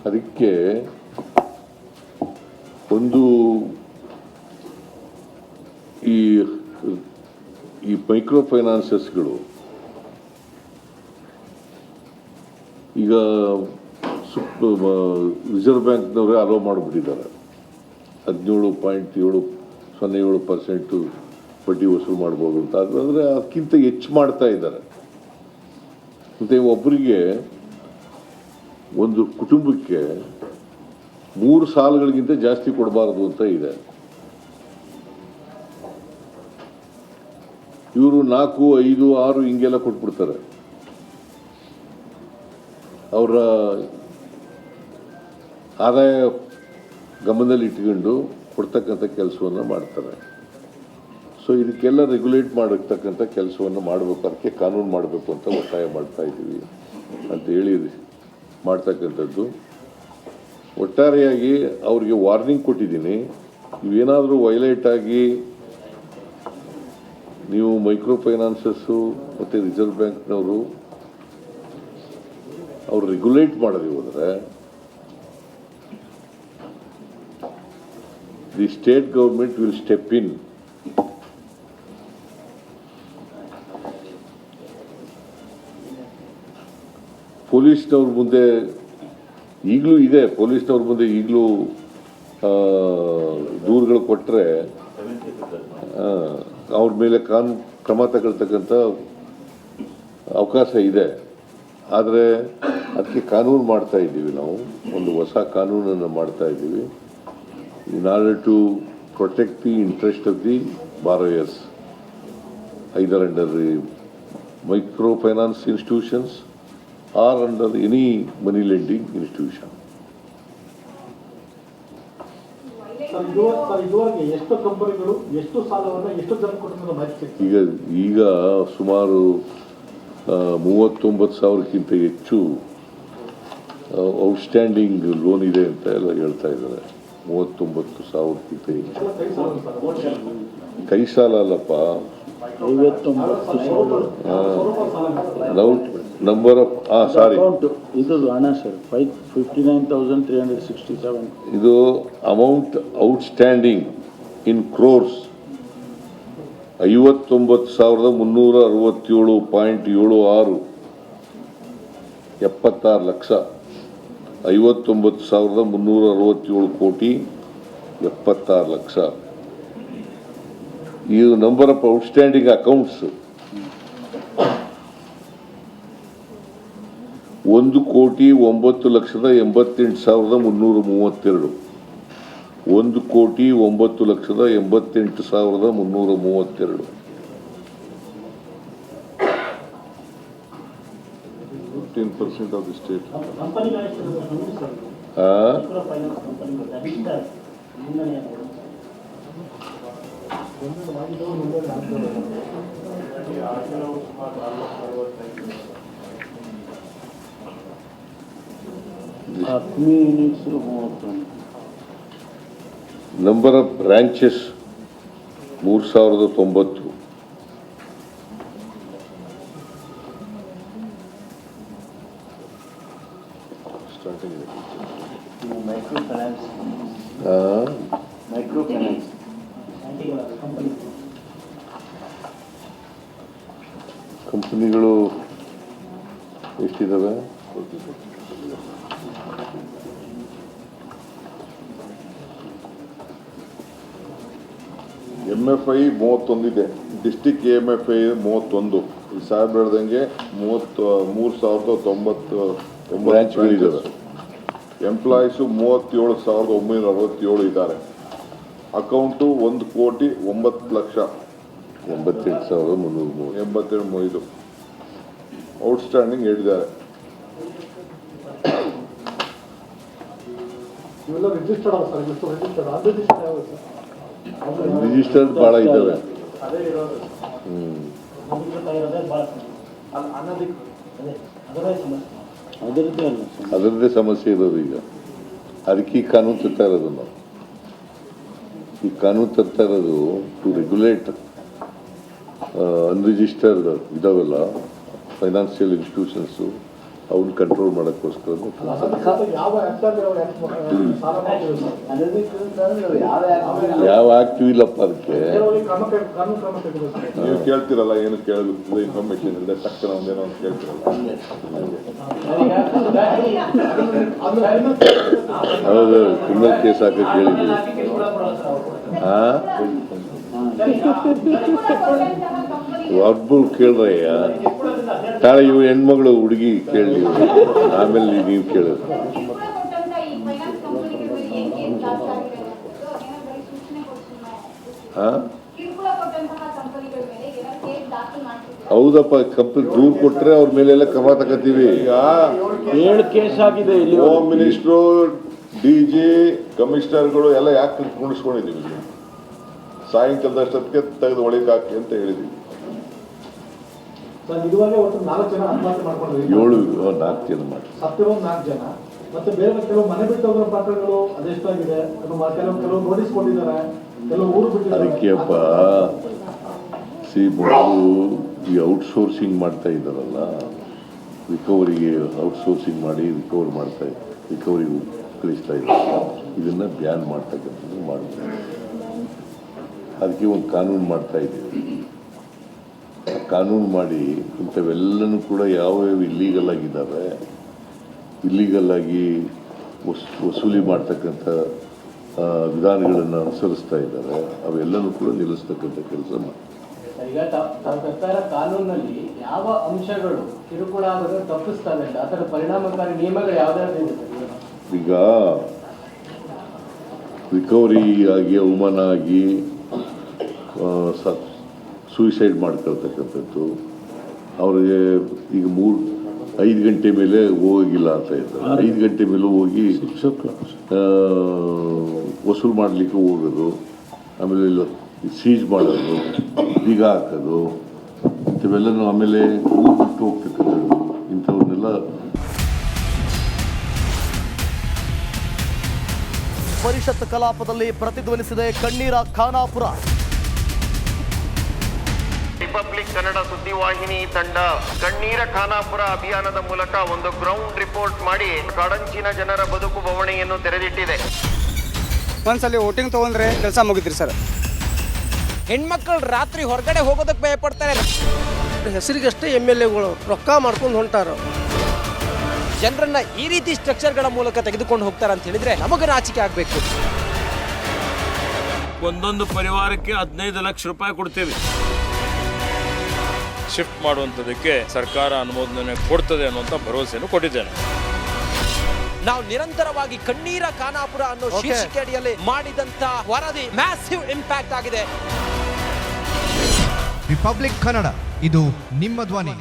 ಅದಕ್ಕೆ ಒಂದು ಈ ಮೈಕ್ರೋ ಫೈನಾನ್ಸಸ್ಗಳು ಈಗ ರಿಸರ್ವ್ ಬ್ಯಾಂಕ್ನವರೇ ಅಲೋ ಮಾಡಿಬಿಟ್ಟಿದ್ದಾರೆ. 17.07% ಬಡ್ಡಿ ವಸೂಲು ಮಾಡ್ಬೋದು ಅಂತ. ಅಂದರೆ ಅದಕ್ಕಿಂತ ಹೆಚ್ಚು ಮಾಡ್ತಾ ಇದ್ದಾರೆ. ಮತ್ತು ಒಬ್ಬರಿಗೆ ಒಂದು ಕುಟುಂಬಕ್ಕೆ 3 ಸಾಲಗಳಿಗಿಂತ ಜಾಸ್ತಿ ಕೊಡಬಾರ್ದು ಅಂತ ಇದೆ. ಇವರು 4, 5, 6 ಹಿಂಗೆಲ್ಲ ಕೊಟ್ಬಿಡ್ತಾರೆ. ಅವರ ಆದಾಯ ಗಮನದಲ್ಲಿ ಇಟ್ಕೊಂಡು ಕೊಡ್ತಕ್ಕಂಥ ಕೆಲಸವನ್ನು ಮಾಡ್ತಾರೆ. ಸೊ ಇದಕ್ಕೆಲ್ಲ ರೆಗ್ಯುಲೇಟ್ ಮಾಡತಕ್ಕಂಥ ಕೆಲಸವನ್ನು ಮಾಡಬೇಕು, ಅದಕ್ಕೆ ಕಾನೂನು ಮಾಡಬೇಕು ಅಂತ ಒತ್ತಾಯ ಮಾಡ್ತಾ ಇದ್ದೀವಿ ಅಂತ ಹೇಳಿ ಮಾಡ್ತಕ್ಕಂಥದ್ದು. ಒಟ್ಟಾರೆಯಾಗಿ ಅವ್ರಿಗೆ ವಾರ್ನಿಂಗ್ ಕೊಟ್ಟಿದ್ದೀನಿ. ಇವೇನಾದರೂ ವೈಲೇಟ್ ಆಗಿ ನೀವು ಮೈಕ್ರೋ ಫೈನಾನ್ಸಸ್ಸು ಮತ್ತು ರಿಸರ್ವ್ ಬ್ಯಾಂಕ್ನವರು ಅವ್ರು ರೆಗ್ಯುಲೇಟ್ ಮಾಡದೆ ಹೋದರೆ the state government will step in. ಪೊಲೀಸ್ನವ್ರ ಮುಂದೆ ಈಗಲೂ ಇದೆ, ಪೊಲೀಸ್ನವ್ರ ಮುಂದೆ ಈಗಲೂ ದೂರುಗಳು ಕೊಟ್ಟರೆ ಅವ್ರ ಮೇಲೆ ಕ್ರಮ ತಗೊಳ್ತಕ್ಕಂಥ ಅವಕಾಶ ಇದೆ. ಆದರೆ ಅದಕ್ಕೆ ಕಾನೂನು ಮಾಡ್ತಾ ಇದ್ದೀವಿ, ನಾವು ಒಂದು ಹೊಸ ಕಾನೂನನ್ನು ಮಾಡ್ತಾ ಇದ್ದೀವಿ. In order to protect the interest of the borrowers, either under the micro finance institutions or under any money lending institution. ಈಗ ಸುಮಾರು 39,000ಕ್ಕಿಂತ ಹೆಚ್ಚು ಔಟ್ಸ್ಟ್ಯಾಂಡಿಂಗ್ ಲೋನ್ ಇದೆ ಅಂತ ಎಲ್ಲ ಹೇಳ್ತಾ ಇದ್ದಾರೆ. 39,000ಕ್ಕಿಂತ ಹೆಚ್ಚು. ಕೈ ಸಾಲ ಅಲ್ಲಪ್ಪ, ನಂಬರ್ ಆಫ್ ಸಾರಿ, ಇದು ಹಣ ಸರ್ 59,367. ಇದು ಅಮೌಂಟ್ ಔಟ್ಸ್ಟ್ಯಾಂಡಿಂಗ್ ಇನ್ ಕ್ರೋರ್ಸ್ 59,367.76, 76 ಲಕ್ಷ. 59,367 ಕೋಟಿ 76 ಲಕ್ಷ. ಇದು number of outstanding accounts 1,09,88,332. 1,09,88,332. 15% of the state. Number of branches 3,090. Starting microfinance. Microfinance. ಕಂಪನಿಗಳು ಎಷ್ಟಿದ್ದಾವೆ? MFI 31 ಇದೆ. District MFI 31. ಈ ಸಾಹೇಬ್ ಹೇಳ್ದಂಗೆ 33,090 ಬ್ರಾಂಚ್ಗಳಿದ್ದಾವೆ. ಎಂಪ್ಲಾಯೀಸು 37,967 ಇದ್ದಾರೆ. ಅಕೌಂಟು 1,88,387. ಔಟ್ಸ್ಟ್ಯಾಂಡಿಂಗ್ ಹೇಳಿದ್ದಾರೆ. ರಿಜಿಸ್ಟರ್ಡ್ ಭಾಳ ಇದ್ದಾವೆ. ಅದರದ್ದೇ ಸಮಸ್ಯೆ ಇರೋದು ಈಗ. ಅದಕ್ಕೆ ಈ ಕಾನೂನು ತರ್ತಾ ಇರೋದು ನಾವು. ಈ ಕಾನೂನು ತರ್ತಾ ಇರೋದು ಟು ರೆಗ್ಯುಲೇಟ್ ಅನ್ರಿಜಿಸ್ಟರ್ಡ್ ಇದಾವೆಲ್ಲ ಫೈನಾನ್ಷಿಯಲ್ ಇನ್ಸ್ಟಿಟ್ಯೂಷನ್ಸು ಅವ್ನು ಕಂಟ್ರೋಲ್ ಮಾಡೋಕ್ಕೋಸ್ಕರ ಯಾವ ಆಕ್ಟಿವ್ ಇಲ್ಲಪ್ಪ ಅದಕ್ಕೆ. ನೀವು ಕೇಳ್ತಿರಲ್ಲ, ಏನು ಕೇಳಬೇಕು ಇನ್ಫಾರ್ಮೇಶನ್ ಇಲ್ಲದೆ ತಕ್ಷಣ ಒಂದೇನೋ ಅಂತ ಕೇಳ್ತಿರಲ್ಲ. ಹೌದು, ಕ್ರಿಮಿನಲ್ ಕೇಸ್ ಹಾಕಕ್ಕೆ ಹೇಳಿದ್ವಿ. ಒಬ್ಬರು ಕೇಳ್ರಯ್ಯ, ತಾಳೆ ಇವು ಹೆಣ್ಮಗಳು ಹುಡುಗಿ ಕೇಳಿ, ಆಮೇಲೆ ನೀವು ಕೇಳೋದು. ಹೌದಪ್ಪ, ಕಂಪ್ನಿ ದೂರು ಕೊಟ್ರೆ ಅವ್ರ ಮೇಲೆಲ್ಲ ಕ್ರಮ ತಗೋತೀವಿ. ಈಗ 7 ಕೇಸ್ ಆಗಿದೆ ಇಲ್ಲಿ. ಹೋಮ್ ಮಿನಿಸ್ಟ್ರು, ಡಿಜಿ, ಕಮಿಷನರ್ಗಳು ಎಲ್ಲ ಯಾಕೆ ಕುಣಿಸ್ಕೊಂಡಿದ್ದೀವಿ? ಸಾಯಂಕಾಲದಷ್ಟೊತ್ತಿಗೆ ತೆಗೆದು ಒಳಗೆ ಹಾಕಿ ಅಂತ ಹೇಳಿದ್ವಿ. 4 ಜನ ಆತ್ಮಹತ್ಯೆ ಮಾಡ್ಕೊಂಡ್ರು. 4 ಜನ ಮಾಡಿ ಸತ್ತಿರೋ 4 ಜನ. ಮತ್ತೆ ಬೇರೆ ಕೆಲವು ಮನೆ ಬಿಟ್ಟು ಹೋಗೋ ಪ್ರಕರಣಗಳು ಅದೆಷ್ಟಾಗಿದೆ, ಕೆಲವು ನೋಟಿಸ್ ಕೊಟ್ಟಿದ್ದಾರೆ, ಕೆಲವು ಊರು ಬಿಟ್ಟಿದ್ದಾರೆ. ಅದಕ್ಕೆಪ್ಪ ಮೊದಲು ಈ ಔಟ್ಸೋರ್ಸಿಂಗ್ ಮಾಡ್ತಾ ಇದ್ದಾರಲ್ಲ, ರಿಕವರಿಗೆ ಔಟ್ಸೋರ್ಸಿಂಗ್ ಮಾಡಿ ರಿಕವರಿಗೆ ಕಳಿಸ್ತಾ ಇದ್ದಾರೆ. ಇದನ್ನ ಬ್ಯಾನ್ ಮಾಡ್ತಕ್ಕಂಥದ್ದು ಮಾಡ್ತಾರೆ. ಅದಕ್ಕೆ ಒಂದು ಕಾನೂನು ಮಾಡ್ತಾ ಇದ್ದೀವಿ. ಕಾನೂನು ಮಾಡಿ ಇಂಥವೆಲ್ಲನೂ ಕೂಡ ಯಾವ್ಯಾವ ಇಲ್ಲೀಗಲ್ ಆಗಿದ್ದಾವೆ, ಇಲ್ಲೀಗಲ್ ಆಗಿ ವಸೂಲಿ ಮಾಡ್ತಕ್ಕಂಥ ವಿಧಾನಗಳನ್ನು ಅನುಸರಿಸ್ತಾ ಇದ್ದಾರೆ, ಅವೆಲ್ಲನೂ ಕೂಡ ನಿಲ್ಲಿಸ್ತಕ್ಕಂಥ ಕೆಲಸ ಮಾಡಿ. ಈಗ ತಾವು ಸರ್ಕಾರ ಕಾನೂನಲ್ಲಿ ಯಾವ ಅಂಶಗಳು ಕಿರುಕುಳ ಆಗೋದು ತಪ್ಪಿಸ್ತವೆ ಅಂತ ಅದರ ಪರಿಣಾಮಕಾರಿ ನಿಯಮಗಳು ಯಾವ್ದಾದ್ರು ಇದೆ? ಈಗ ರಿಕವರಿ ಆಗಿ ಅವಮಾನ ಆಗಿ ಸೂಯಿಸೈಡ್ ಮಾಡ್ಕೊಳ್ತಕ್ಕಂಥದ್ದು, ಅವ್ರಿಗೆ ಈಗ 5 ಗಂಟೆ ಮೇಲೆ ಹೋಗಿಲ್ಲ ಅಂತ ಇದ್ದಾರೆ. 5 ಗಂಟೆ ಮೇಲೆ ಹೋಗಿ ವಸೂಲು ಮಾಡಲಿಕ್ಕೆ ಹೋಗೋದು, ಆಮೇಲೆ ಸೀಜ್ ಮಾಡೋದು, ಬೀಗ ಹಾಕೋದು, ಇಂಥವೆಲ್ಲನೂ, ಆಮೇಲೆ ಊರು ಬಿಟ್ಟು ಹೋಗ್ತಕ್ಕಂಥದ್ದು, ಇಂಥವನ್ನೆಲ್ಲ. ಪರಿಷತ್ ಕಲಾಪದಲ್ಲಿ ಪ್ರತಿಧ್ವನಿಸಿದೆ ಕಣ್ಣೀರ ಖಾನಾಪುರ. ರಿಪಬ್ಲಿಕ್ ಕನ್ನಡ ಸುದ್ದಿವಾಹಿನಿ ತಂಡ ಕಣ್ಣೀರ ಖಾನಾಪುರ ಅಭಿಯಾನದ ಮೂಲಕ ಒಂದು ಗ್ರೌಂಡ್ ರಿಪೋರ್ಟ್ ಮಾಡಿ ಕಾಡಂಚಿನ ಜನರ ಬದುಕು ಬವಣೆಯನ್ನು ತೆರೆದಿಟ್ಟಿದೆ. ಒಂದ್ಸಲಿ ವೋಟಿಂಗ್ ತಗೊಂಡ್ರೆ ಕೆಲಸ ಮುಗಿದ್ರಿ ಸರ್. ಹೆಣ್ಮಕ್ಳು ರಾತ್ರಿ ಹೊರಗಡೆ ಹೋಗೋದಕ್ಕೆ ಭಯಪಡ್ತಾರೆ. ಹೆಸರಿಗಷ್ಟೇ MLAಗಳು ರೊಕ್ಕ ಮಾಡ್ಕೊಂಡು ಹೊಂಟಾರ. ಜನರನ್ನ ಈ ರೀತಿ ಸ್ಟ್ರಕ್ಚರ್ಗಳ ಮೂಲಕ ತೆಗೆದುಕೊಂಡು ಹೋಗ್ತಾರೆ ಅಂತ ಹೇಳಿದ್ರೆ ನಮಗೆ ನಾಚಿಕೆ ಆಗಬೇಕು. ಒಂದೊಂದು ಪರಿವಾರಕ್ಕೆ 15 ಲಕ್ಷ ರೂಪಾಯಿ ಕೊಡ್ತೇವೆ. ಶಿಫ್ಟ್ ಮಾಡುವಂಥದ್ದಕ್ಕೆ ಸರ್ಕಾರ ಅನುಮೋದನೆ ಕೊಡ್ತದೆ ಅನ್ನುವಂಥ ಭರವಸೆಯನ್ನು ಕೊಟ್ಟಿದ್ದೇನೆ. ನಾವು ನಿರಂತರವಾಗಿ ಕಣ್ಣೀರ ಖಾನಾಪುರ ಅನ್ನೋ ಶೀರ್ಷಿಕೆ ಅಡಿಯಲ್ಲಿ ಮಾಡಿದಂತ ವರದಿ ಮ್ಯಾಸಿವ್ ಇಂಪ್ಯಾಕ್ಟ್ ಆಗಿದೆ. ರಿಪಬ್ಲಿಕ್ ಕನ್ನಡ, ಇದು ನಿಮ್ಮ ಧ್ವನಿ.